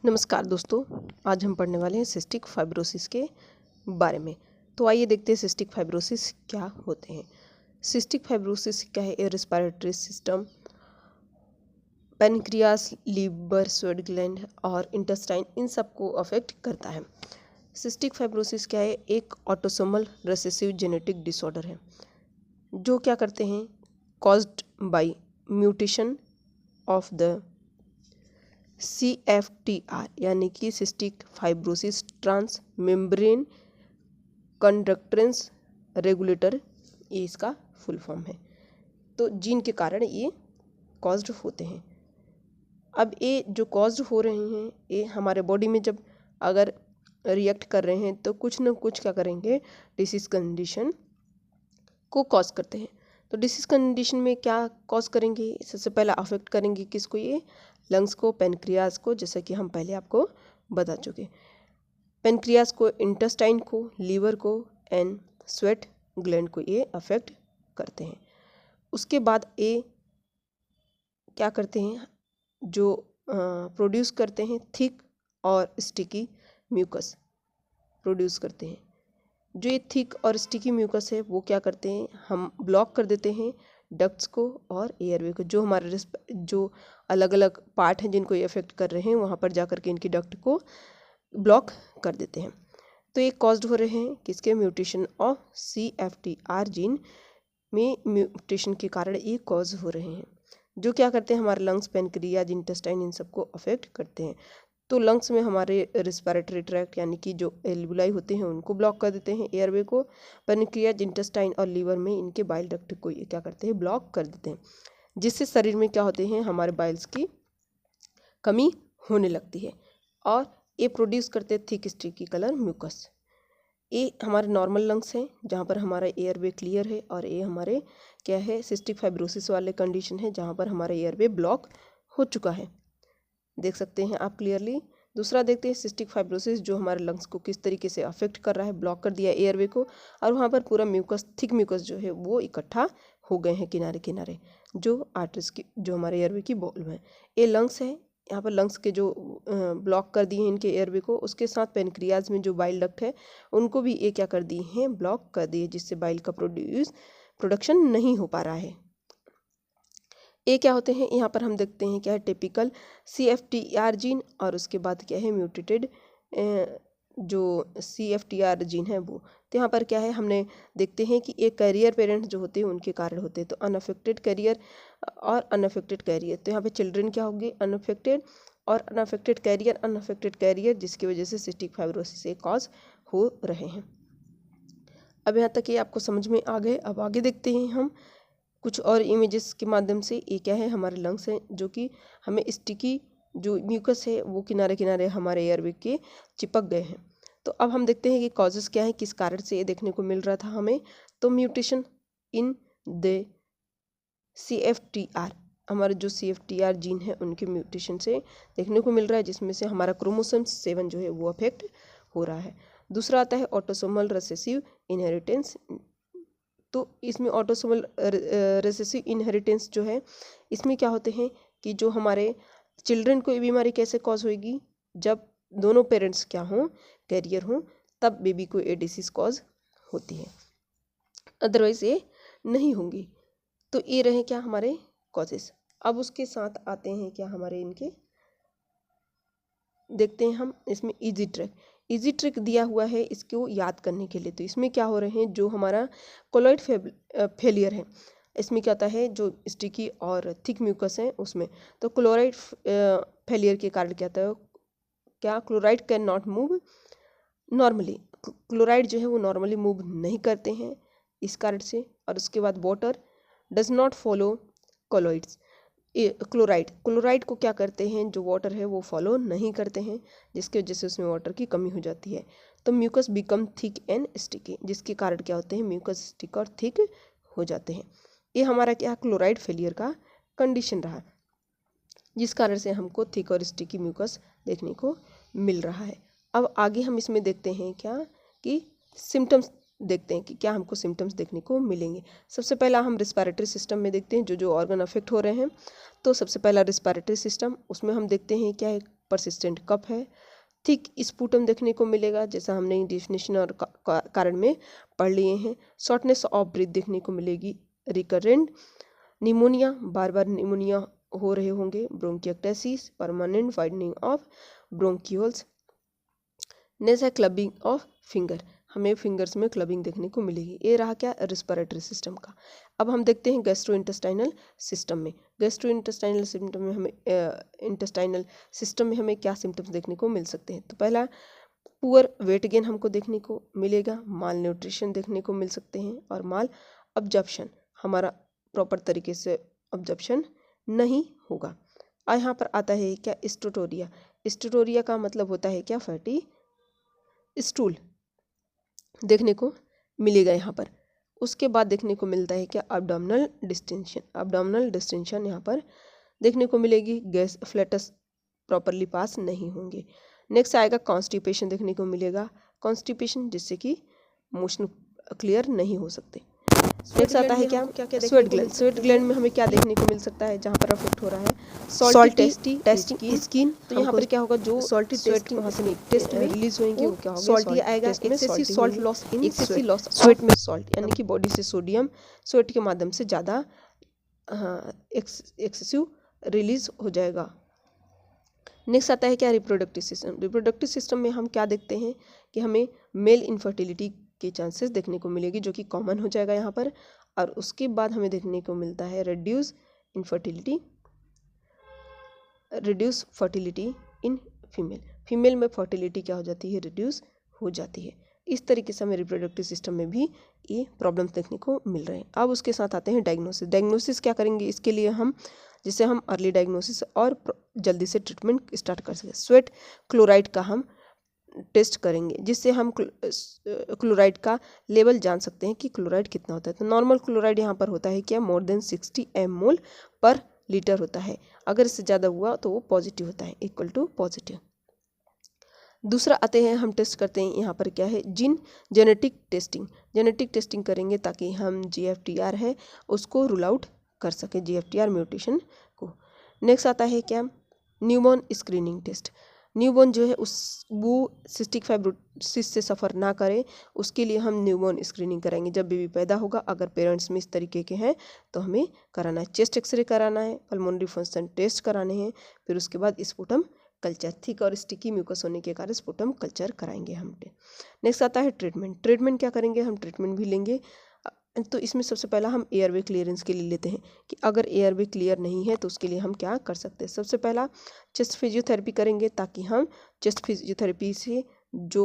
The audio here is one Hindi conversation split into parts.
नमस्कार दोस्तों, आज हम पढ़ने वाले हैं सिस्टिक फाइब्रोसिस के बारे में। तो आइए देखते हैं सिस्टिक फाइब्रोसिस क्या होते हैं। सिस्टिक फाइब्रोसिस क्या है? Respiratory system, pancreas, liver, sweat gland और इंटेस्टाइन, इन सबको अफेक्ट करता है। सिस्टिक फाइब्रोसिस क्या है? एक ऑटोसोमल रिसेसिव जेनेटिक डिसऑर्डर है जो क्या करते हैं, caused by mutation of the CFTR यानी कि cystic fibrosis trans membrane conductance regulator, ये इसका फुल फॉर्म है। तो जीन के कारण ये कॉज्ड होते हैं। अब ये जो कॉज्ड हो रहे हैं, ये हमारे बॉडी में जब अगर रिएक्ट कर रहे हैं तो कुछ न कुछ क्या करेंगे, डिसीज कंडीशन को कॉज करते हैं। तो डिसीज कंडीशन में क्या कॉज करेंगे? सबसे पहला अफेक्ट करेंगे किसको? ये लंग्स को, पेनक्रियाज को, जैसा कि हम पहले आपको बता चुके। पेनक्रियाज को, इंटेस्टाइन को, लीवर को एंड स्वेट ग्लैंड को ये अफेक्ट करते हैं। उसके बाद ये क्या करते हैं, जो प्रोड्यूस करते हैं थिक और स्टिकी म्यूकस प्रोड्यूस करते हैं। जो ये थिक और स्टिकी म्यूकस है वो क्या करते हैं, हम ब्लॉक कर देते हैं डक्ट्स को और एयरवे को। जो हमारे जो अलग अलग पार्ट हैं जिनको ये अफेक्ट कर रहे हैं, वहाँ पर जा कर के इनकी डक्ट को ब्लॉक कर देते हैं। तो ये कॉज्ड हो रहे हैं किसके? म्यूटेशन ऑफ CFTR जीन में म्यूटेशन के कारण ये कॉज हो रहे हैं, जो क्या करते हैं, हमारे लंग्स, पेनक्रियाज, इंटेस्टाइन, इन सबको अफेक्ट करते हैं। तो लंग्स में हमारे रेस्पिरेटरी ट्रैक्ट यानी कि जो एल्वुलाई होते हैं उनको ब्लॉक कर देते हैं, एयरवे को। पेनक्रियाज, इंटेस्टाइन और लीवर में इनके बाइल डक्ट को ये क्या करते हैं, ब्लॉक कर देते हैं, जिससे शरीर में क्या होते हैं, हमारे बाइल्स की कमी होने लगती है और ये प्रोड्यूस करते हैं थिक स्टिकी कलर म्यूकस। ये हमारे नॉर्मल लंग्स हैं जहाँ पर हमारा एयरवे क्लियर है, और ये हमारे क्या है, सिस्टिक फाइब्रोसिस वाले कंडीशन है जहाँ पर हमारा एयरवे ब्लॉक हो चुका है। देख सकते हैं आप क्लियरली। दूसरा देखते हैं सिस्टिक फाइब्रोसिस जो हमारे लंग्स को किस तरीके से अफेक्ट कर रहा है। ब्लॉक कर दिया एयरवे को और वहाँ पर पूरा म्यूकस, थिक म्यूकस जो है वो इकट्ठा हो गए हैं किनारे किनारे, जो आर्टरीज की, जो हमारे एयरवे की बॉल में। ये लंग्स है, यहाँ पर लंग्स के जो ब्लॉक कर दिए हैं इनके एयरवे को, उसके साथ पेनक्रियाज में जो बाइल डक्ट है उनको भी ये क्या कर दिए हैं, ब्लॉक कर दिए, जिससे बाइल का प्रोडक्शन नहीं हो पा रहा है। ये क्या होते हैं, यहाँ पर हम देखते हैं क्या है, टिपिकल CFTR जीन, और उसके बाद क्या है, म्यूटेटेड जो CFTR जीन है वो। तो यहाँ पर क्या है, हमने देखते हैं कि एक कैरियर पेरेंट्स जो होते हैं उनके कारण होते हैं। तो अनअफेक्टेड कैरियर और अनअफेक्टेड कैरियर, तो यहाँ पे चिल्ड्रन क्या होंगे, अनअफेक्टेड, और अनअफेक्टेड कैरियर जिसकी वजह से सिस्टिक फाइब्रोसिस से कॉज हो रहे हैं। अब यहाँ तक ये आपको समझ में आ गए। अब आगे देखते हैं हम कुछ और इमेजेस के माध्यम से। ये क्या है, हमारे लंग्स हैं जो कि हमें स्टिकी जो म्यूकस है वो किनारे किनारे हमारे एयरवे के चिपक गए हैं। तो अब हम देखते हैं कि कॉजेस क्या है, किस कारण से ये देखने को मिल रहा था हमें। तो म्यूटेशन इन द CFTR, हमारे जो CFTR जीन है उनके म्यूटेशन से देखने को मिल रहा है, जिसमें से हमारा क्रोमोसोम 7 जो है वो अफेक्ट हो रहा है। दूसरा आता है ऑटोसोमल रिसेसिव इनहेरिटेंस। तो इसमें ऑटोसोमल रिसेसिव इनहेरिटेंस जो है, इसमें क्या होते हैं कि जो हमारे चिल्ड्रन को ये बीमारी कैसे कॉज होगी, जब दोनों पेरेंट्स क्या हों, कैरियर हों, तब बेबी को ये डिसीज कॉज होती है, अदरवाइज ये नहीं होंगी। तो ये रहे क्या हमारे कॉजेस। अब उसके साथ आते हैं क्या हमारे इनके, देखते हैं हम इसमें इजी ट्रिक दिया हुआ है इसको याद करने के लिए। तो इसमें क्या हो रहे हैं, जो हमारा कोलॉइड फेलियर है, इसमें क्या होता है, जो स्टिकी और थिक म्यूकस है उसमें, तो क्लोराइड फेलियर के कारण क्या होता है, क्या chloride can not move normally, chloride जो है वो नॉर्मली मूव नहीं करते हैं इस कारण से। और उसके बाद water does not follow colloids, chloride को क्या करते हैं, जो वाटर है वो फॉलो नहीं करते हैं, जिसकी वजह से उसमें वाटर की कमी हो जाती है। तो mucus become thick and sticky, जिसके कारण क्या होते हैं, म्यूकस स्टिक और थिक हो जाते हैं। ये हमारा क्या, क्लोराइड फेलियर का कंडीशन रहा, जिस कारण से हमको थिक और स्टिकी म्यूकस देखने को मिल रहा है। अब आगे हम इसमें देखते हैं क्या कि सिम्टम्स देखते हैं कि क्या हमको सिम्टम्स देखने को मिलेंगे। सबसे पहला हम रिस्पिरेटरी सिस्टम में देखते हैं जो जो ऑर्गन अफेक्ट हो रहे हैं। तो सबसे पहला रिस्पिरेटरी सिस्टम, उसमें हम देखते हैं क्या है, परसिस्टेंट कफ है। थिक स्पूटम देखने को मिलेगा, जैसा हमने डेफिनेशन और कारण में पढ़ लिए हैं। शॉर्टनेस ऑफ ब्रीथ देखने को मिलेगी। रिकरेंट निमोनिया, बार बार निमोनिया हो रहे होंगे। Bronchiectasis, permanent widening of bronchioles. Next है क्लबिंग ऑफ फिंगर, हमें फिंगर्स में क्लबिंग देखने को मिलेगी। ये रहा क्या, रेस्पिरेटरी सिस्टम का। अब हम देखते हैं गैस्ट्रोइंटेस्टाइनल सिस्टम में। गैस्ट्रोइंटेस्टाइनल सिस्टम में हमें क्या सिम्टम्स देखने को मिल सकते हैं। तो पहला, पुअर वेट गेन हमको देखने को मिलेगा। माल न्यूट्रिशन देखने को मिल सकते हैं। और माल अब्जॉर्प्शन, हमारा प्रॉपर तरीके से अब्जॉर्प्शन नहीं होगा। और यहाँ पर आता है क्या, स्टोटोरिया। स्टोटोरिया का मतलब होता है क्या, फैटी स्टूल देखने को मिलेगा यहाँ पर। उसके बाद देखने को मिलता है क्या, अब्डोमिनल डिस्टेंशन। अब्डोमिनल डिस्टेंशन यहाँ पर देखने को मिलेगी। गैस फ्लैटस प्रॉपरली पास नहीं होंगे। नेक्स्ट आएगा कॉन्स्टिपेशन देखने को मिलेगा। कॉन्स्टिपेशन जिससे कि मोशन क्लियर नहीं हो सकते। नेक्स्ट आता है क्या, स्वेट ग्लैंड। स्वेट ग्लैंड में हमें क्या देखने को मिल सकता है, जहाँ पर अफेक्ट हो रहा है सॉल्टी टेस्टिंग स्किन। तो यहाँ पर क्या होगा, जो सॉल्टी टेस्ट वहाँ से टेस्ट में रिलीज होंगे वो क्या होगा, सॉल्टी आएगा। Excessive salt loss in sweat में, सॉल्ट यानी कि बॉडी से सोडियम स्वेट के माध्यम से ज़्यादा एक्सेसिव रिलीज हो जाएगा। नेक्स्ट आता है क्या, रिप्रोडक्टिव सिस्टम। रिप्रोडक्टिव सिस्टम में हम क्या देखते हैं कि हमें मेल इनफर्टिलिटी के चांसेस देखने को मिलेगी, जो कि कॉमन हो जाएगा यहाँ पर। और उसके बाद हमें देखने को मिलता है reduce fertility in female. Female में फर्टिलिटी क्या हो जाती है, रिड्यूस हो जाती है। इस तरीके से हमें रिप्रोडक्टिव सिस्टम में भी ये प्रॉब्लम्स देखने को मिल रहे हैं। अब उसके साथ आते हैं डायग्नोसिस। डायग्नोसिस क्या करेंगे इसके लिए हम, जिससे हम अर्ली डायग्नोसिस और जल्दी से ट्रीटमेंट स्टार्ट कर सकें। स्वेट क्लोराइड का हम टेस्ट करेंगे, जिससे हम क्लोराइड का लेवल जान सकते हैं कि क्लोराइड कितना होता है। तो नॉर्मल क्लोराइड यहाँ पर होता है क्या, मोर देन 60 mmol पर लीटर होता है। अगर इससे ज़्यादा हुआ तो वो पॉजिटिव होता है, इक्वल टू पॉजिटिव। दूसरा आते हैं, हम टेस्ट करते हैं यहाँ पर क्या है, जेनेटिक टेस्टिंग। जेनेटिक टेस्टिंग करेंगे ताकि हम GFTR है उसको रूल आउट कर सकें, GFTR म्यूटेशन को। नेक्स्ट आता है क्या, न्यूबॉर्न स्क्रीनिंग टेस्ट। न्यूबॉर्न जो है वो सिस्टिक फाइब्रोसिस से सफ़र ना करे, उसके लिए हम न्यूबॉर्न स्क्रीनिंग कराएंगे। जब बेबी पैदा होगा, अगर पेरेंट्स में इस तरीके के हैं तो हमें कराना है, चेस्ट एक्सरे कराना है, पल्मोनरी फंक्शन टेस्ट कराने हैं, फिर उसके बाद स्पुटम कल्चर, थिक और स्टिकी म्यूकस होने के कारण स्पुटम कल्चर कराएंगे हम। नेक्स्ट आता है ट्रीटमेंट। ट्रीटमेंट क्या करेंगे, हम ट्रीटमेंट भी लेंगे। तो इसमें सबसे पहला हम एयरवे क्लियरेंस के लिए लेते हैं कि अगर एयरवे क्लियर नहीं है तो उसके लिए हम क्या कर सकते हैं। सबसे पहला चेस्ट फिजियोथेरेपी करेंगे, ताकि हम चेस्ट फिजियोथेरेपी से जो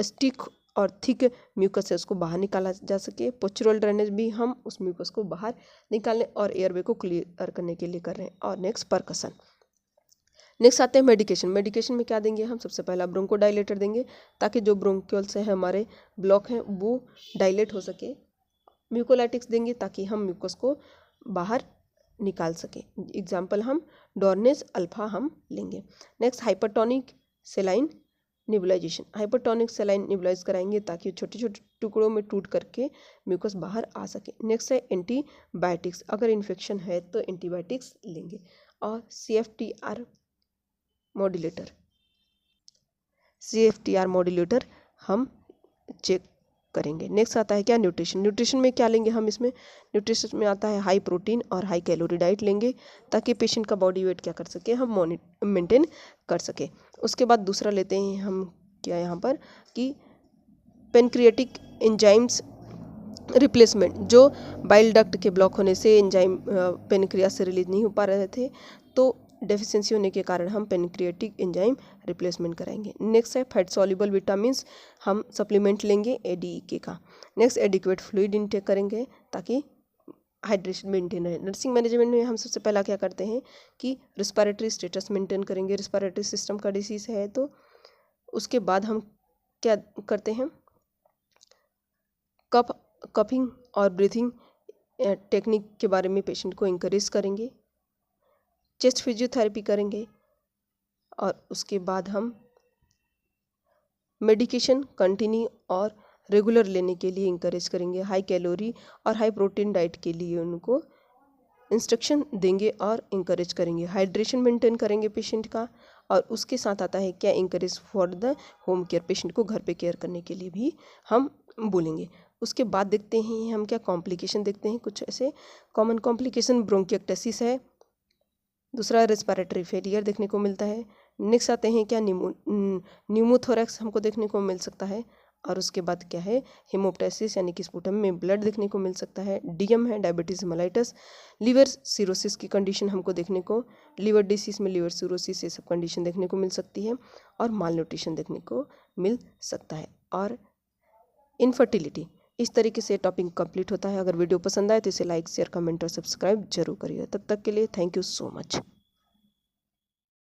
स्टिक और थिक म्यूकस है उसको बाहर निकाला जा सके। पोस्चुरल ड्रेनेज भी हम उस म्यूकस को बाहर निकालने और एयरवे को क्लियर करने के लिए कर रहे हैं। और नेक्स्ट परकसन। नेक्स्ट आते हैं मेडिकेशन। मेडिकेशन में क्या देंगे हम, सबसे पहला ब्रोंकोडाइलेटर देंगे, ताकि जो ब्रोंक्यूल्स हैं हमारे ब्लॉक हैं वो डायलेट हो सके। म्यूकोलाइटिक्स देंगे ताकि हम म्यूकस को बाहर निकाल सकें। एग्जाम्पल हम डॉर्नेस अल्फा हम लेंगे। Next hypertonic saline nebulisation. Hypertonic saline nebulise कराएंगे ताकि छोटे छोटे टुकड़ों में टूट करके म्यूकस बाहर आ सके। नेक्स्ट है एंटीबायोटिक्स, अगर इन्फेक्शन है तो एंटीबायोटिक्स लेंगे। और CFTR मॉड्यूलेटर हम चेक करेंगे। नेक्स्ट आता है क्या, न्यूट्रिशन। न्यूट्रिशन में क्या लेंगे हम, इसमें न्यूट्रिशन में आता है हाई प्रोटीन और हाई कैलोरी डाइट लेंगे, ताकि पेशेंट का बॉडी वेट क्या कर सके, हम मेंटेन कर सके। उसके बाद दूसरा लेते हैं हम क्या यहाँ पर कि पेनक्रिएटिक एंजाइम्स रिप्लेसमेंट। जो बाइल डक्ट के ब्लॉक होने से एंजाइम पेनक्रियास से रिलीज नहीं हो पा रहे थे, तो डेफिशिएंसी होने के कारण हम पेनक्रिएटिक एंजाइम रिप्लेसमेंट कराएंगे। नेक्स्ट है फैट सॉल्युबल विटामिन्स, हम सप्लीमेंट लेंगे ADEK का। नेक्स्ट एडिक्वेट फ्लूइड इनटेक करेंगे ताकि हाइड्रेशन मेंटेन रहे। नर्सिंग मैनेजमेंट में हम सबसे पहला क्या करते हैं कि रिस्पायरेटरी स्टेटस मेंटेन करेंगे। रिस्पायरेटरी सिस्टम का डिसीज़ है तो उसके बाद हम क्या करते हैं, कफिंग और ब्रीथिंग टेक्निक के बारे में पेशेंट को इंकरेज करेंगे। चेस्ट फिजियोथेरेपी करेंगे और उसके बाद हम मेडिकेशन कंटिन्यू और रेगुलर लेने के लिए इंकरेज करेंगे। हाई कैलोरी और हाई प्रोटीन डाइट के लिए उनको इंस्ट्रक्शन देंगे और इंकरेज करेंगे। हाइड्रेशन मेंटेन करेंगे पेशेंट का, और उसके साथ आता है क्या, encourage for the home care, patient को घर पे केयर करने के लिए भी हम बोलेंगे। उसके बाद देखते हैं हम क्या कॉम्प्लिकेशन देखते हैं, कुछ ऐसे कॉमन कॉम्प्लिकेशन ब्रोंकिएक्टेसिस है, दूसरा रेस्पिरेटरी फेलियर देखने को मिलता है। नेक्स्ट आते हैं क्या न्यूमोथोरैक्स हमको देखने को मिल सकता है, और उसके बाद क्या है हेमोप्टाइसिस यानी कि स्पुटम में ब्लड देखने को मिल सकता है। डीएम है डायबिटीज मेलाइटस, लिवर सिरोसिस की कंडीशन हमको देखने को, लिवर डिसीज में लिवर सिरोसिस ये सब कंडीशन देखने को मिल सकती है, और माल न्यूट्रिशन देखने को मिल सकता है, और इनफर्टिलिटी। इस तरीके से टॉपिक कंप्लीट होता है। अगर वीडियो पसंद आए तो इसे लाइक शेयर कमेंट और सब्सक्राइब जरूर करिए। तब तक के लिए थैंक यू सो मच।